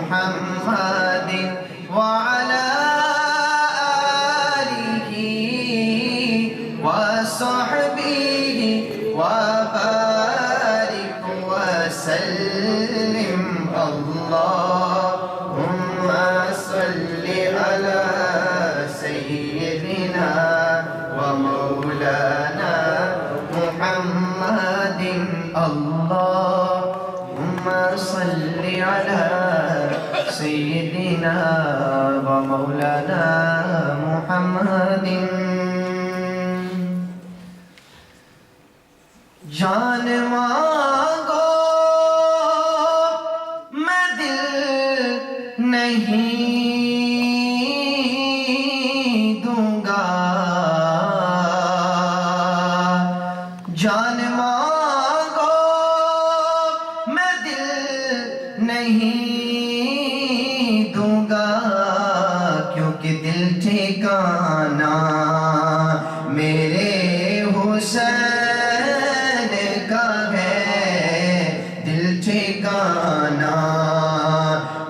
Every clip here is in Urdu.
محمد وعلى آله وصحبه وبارك وسلم اللهم صل على سيدنا ومولانا محمد اللهم صل على سيدنا ومولانا محمد جان مانگو میں دل نہیں دوں گا جان مانگو میں دل نہیں دوں گا کیونکہ دل ٹھکانا میرے حسین کا ہے دل ٹھکانا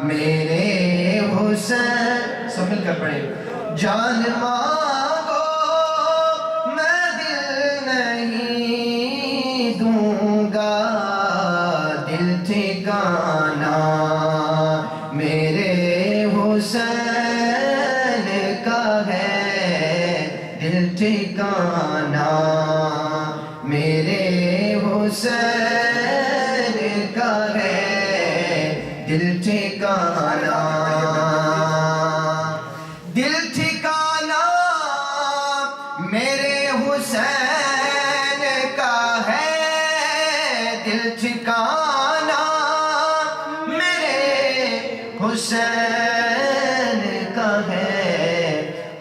میرے حسین سب مل کر پڑھیں جان مانگو میں دل نہیں دوں گا دل ٹھکانا میرے حسین کا ہے دل ٹھکانا میرے حسین کا ہے دل ٹھکانا دل ٹھکانا میرے حسین کا ہے دل ٹھکانا میرے حسین کا ہے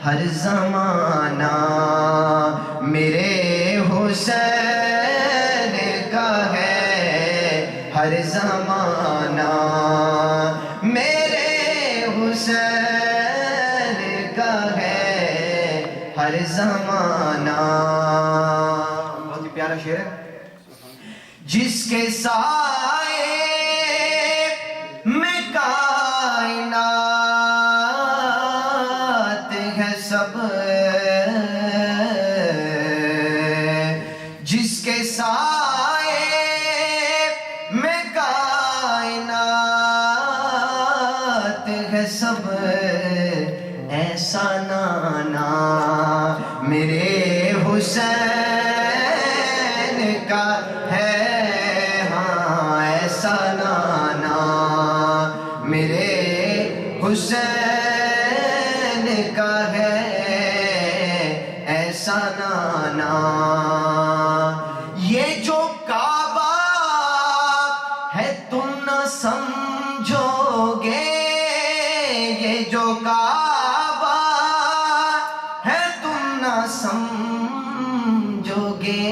ہر زمانہ میرے حسین کا ہے ہر زمانہ میرے حسین کا ہے ہر زمانہ بہت ہی پیارا شعر ہے جس کے سائے میں کائنات ہے سب جس کے سائے میں کائنات ہے سب ایسا نانا میرے حسین کا ہے ہاں ایسا نانا میرے حسین کا ہے ایسا نانا یہ جو کعبہ ہے تم نہ سمجھو گے یہ جو کعبہ ہے تم نہ سمجھو گے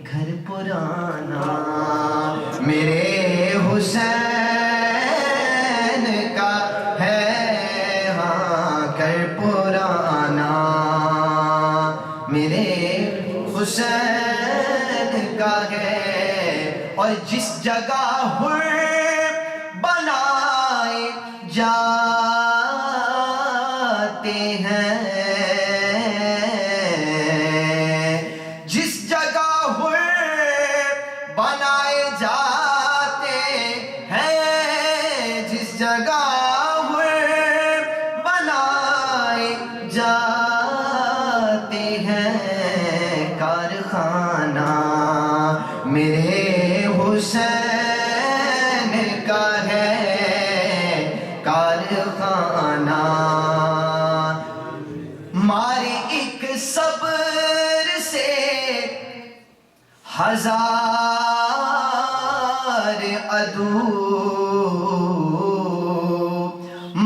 گھر پرانا میرے حسین کا ہے ہاں گھر پرانا میرے حسین کا ہے اور جس جگہ حر بنائے جاتے ہیں جس جگہ حر بنائے جاتے ہیں جس جگہ حر بنائے جاتے ہیں کارخانہ میرے حسین کا ہے کارخانہ مارے ایک صبر سے ہزار عدو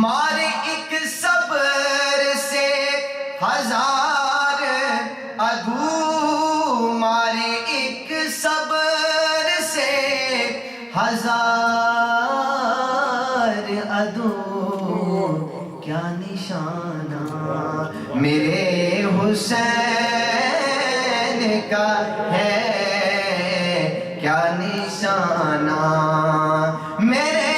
مارے ایک صبر سے ہزار عدو مارے ایک صبر سے ہزار عدو کیا نشانہ میرے حسین کا ہے کیا نشانہ میرے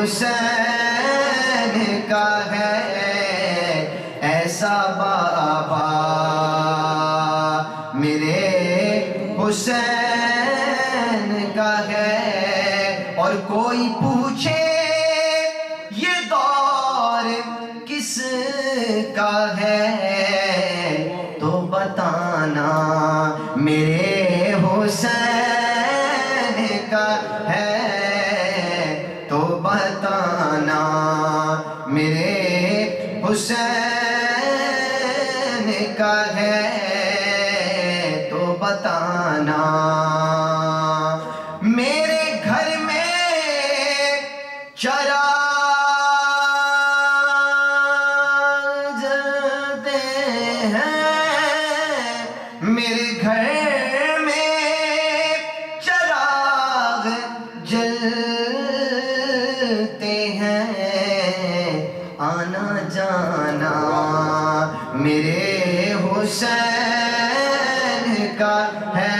حسین کا ہے ایسا بابا، میرے حسین کا ہے۔ اور کوئی پوچھے یہ دور کس کا ہے تو بتانا میرے حسین کا ہے، تو بتانا میرے حسین کا ہے، تو بتانا۔ میرے گھر میں چراغ جلتے ہیں، میرے گھر میں چراغ جلتے ہیں، آنا جانا میرے حسین کا ہے،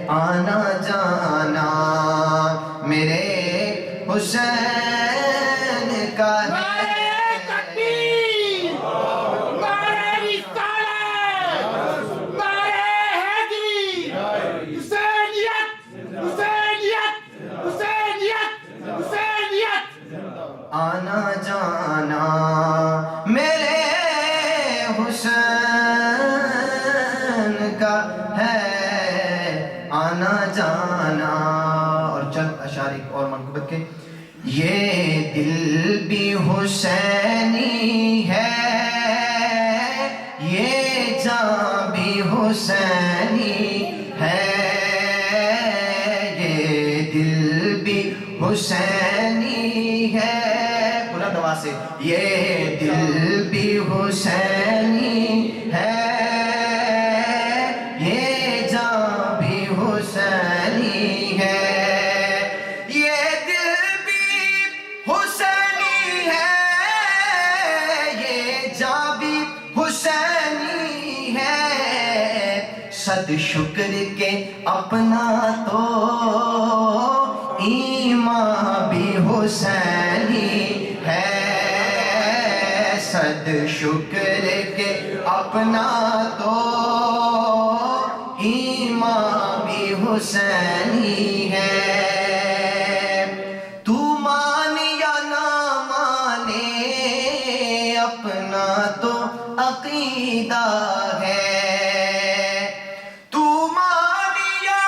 آنا جانا میرے حسین کا ہے۔ آنا جانا میرے حسین کا ہے، آنا جانا۔ اور چند اشعار ایک اور منقبت کے۔ یہ دل بھی حسینی ہے، یہ جان بھی حسینی ہے، یہ دل بھی حسینی ہے، بلند آواز سے، یہ دل بھی حسینی ہے، یہ جان بھی حسینی ہے، یہ دل بھی حسینی ہے، یہ جان بھی حسینی ہے۔ صد شکر کے اپنا تو ایمان بھی حسینی ہے، صد شکر کے اپنا تو ایمان بھی حسینی ہے۔ تو مان یا نہ مانے اپنا تو عقیدہ ہے، تو مان یا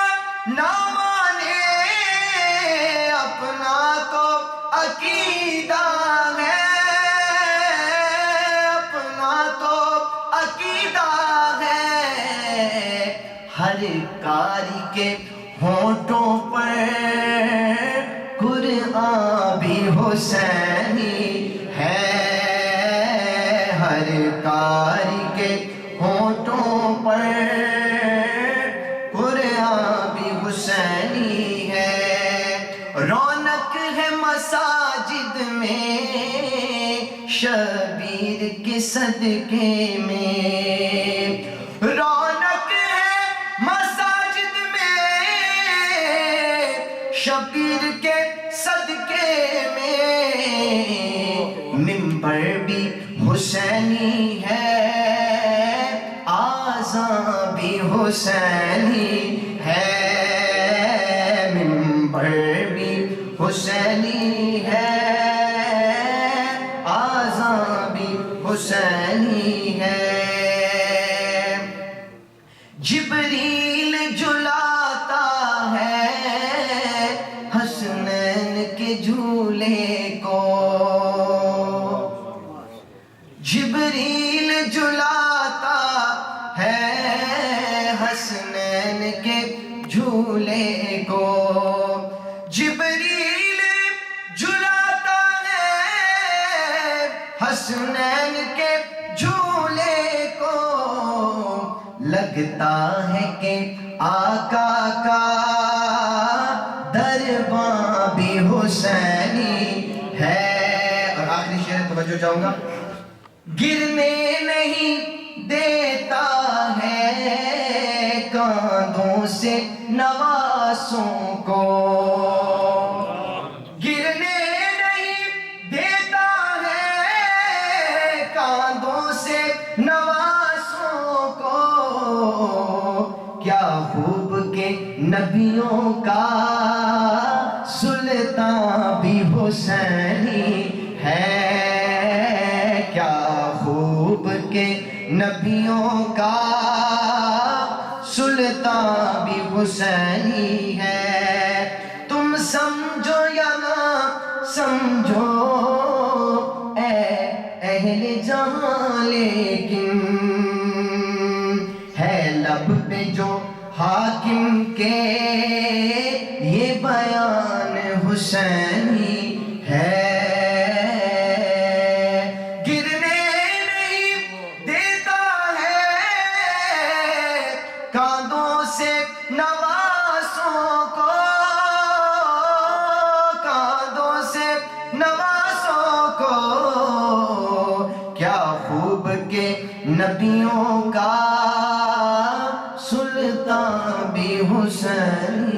نہ مانے اپنا تو عقیدہ ہے، اپنا تو عقیدہ ہے۔ ہر کاری کے ہونٹوں پر قرآن بھی حسینی ہے، ہر کاری کے ہونٹوں پر قرآن بھی حسینی ہے۔ رونق ہے مساجد میں شبیر کے صدقے میں، رونق ہے مساجد میں شبیر کے صدقے میں، منبر بھی حسینی ہے، آذان بھی حسینی ہے، منبر بھی حسینی ہے، آذان بھی حسینی ہے۔ جبریل جلاتا ہے حسنین کے جھولے کو، جبریل جلاتا ہے حسنین کے جھولے کو، جبریل جلاتا ہے حسنین کے جھولے کو، لگتا ہے کہ آقا کا درباں بھی حسینی ہے۔ اور آخری شعر توجہ چاہوں گا۔ گرنے نہیں دیتا ہے کاندھوں سے نواسوں کو، گرنے حسینی ہے، کیا خوب کہ نبیوں کا سلطان بھی حسینی ہے۔ تم سمجھو یا نہ سمجھو اے اہل جہاں، لیکن ہے لب پہ جو حاکم کے یہ بیان حسینی ہے۔ گرنے نہیں دیتا ہے کاندھوں سے نوازوں کو، کاندھوں سے نوازوں کو، کیا خوب کہ نبیوں کا سلطان بھی حسین